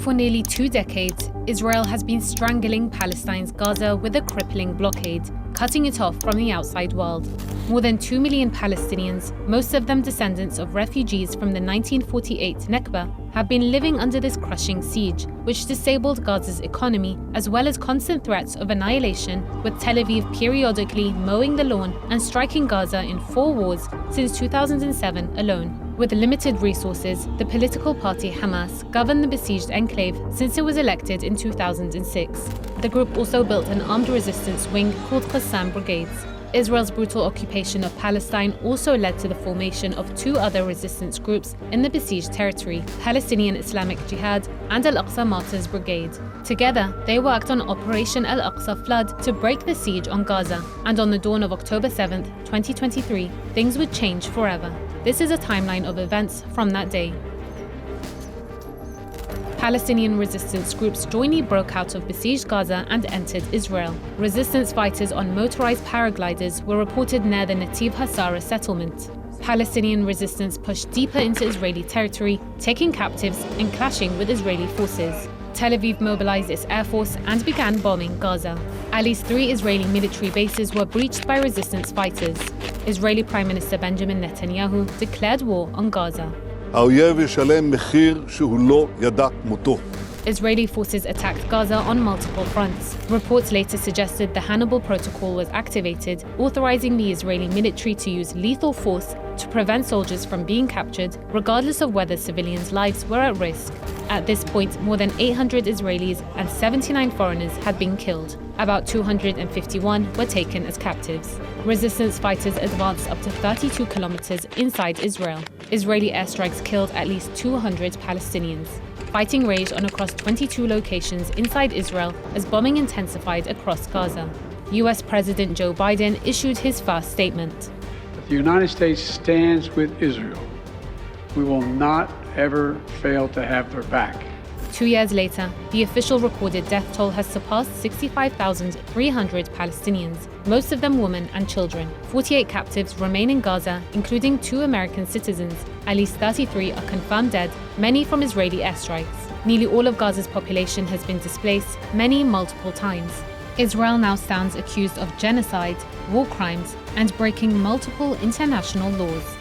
For nearly 2 decades, Israel has been strangling Palestine's Gaza with a crippling blockade, cutting it off from the outside world. More than 2 million Palestinians, most of them descendants of refugees from the 1948 Nakba, have been living under this crushing siege, which disabled Gaza's economy, as well as constant threats of annihilation, with Tel Aviv periodically mowing the lawn and striking Gaza in 4 wars since 2007 alone. With limited resources, the political party Hamas governed the besieged enclave since it was elected in 2006. The group also built an armed resistance wing called Qassam Brigades. Israel's brutal occupation of Palestine also led to the formation of 2 other resistance groups in the besieged territory, Palestinian Islamic Jihad and Al-Aqsa Martyrs Brigade. Together, they worked on Operation Al-Aqsa Flood to break the siege on Gaza, and on the dawn of October 7, 2023, things would change forever. This is a timeline of events from that day. Palestinian resistance groups jointly broke out of besieged Gaza and entered Israel. Resistance fighters on motorized paragliders were reported near the Netiv Hasara settlement. Palestinian resistance pushed deeper into Israeli territory, taking captives and clashing with Israeli forces. Tel Aviv mobilized its air force and began bombing Gaza. At least 3 Israeli military bases were breached by resistance fighters. Israeli Prime Minister Benjamin Netanyahu declared war on Gaza. Israeli forces attacked Gaza on multiple fronts. Reports later suggested the Hannibal Protocol was activated, authorizing the Israeli military to use lethal force to prevent soldiers from being captured, regardless of whether civilians' lives were at risk. At this point, more than 800 Israelis and 79 foreigners had been killed. About 251 were taken as captives. Resistance fighters advanced up to 32 kilometers inside Israel. Israeli airstrikes killed at least 200 Palestinians. Fighting raged on across 22 locations inside Israel as bombing intensified across Gaza. US President Joe Biden issued his first statement. The United States stands with Israel. We will not ever fail to have their back. 2 years later, the official recorded death toll has surpassed 65,300 Palestinians, most of them women and children. 48 captives remain in Gaza, including 2 American citizens. At least 33 are confirmed dead, many from Israeli airstrikes. Nearly all of Gaza's population has been displaced, many multiple times. Israel now stands accused of genocide, war crimes, and breaking multiple international laws.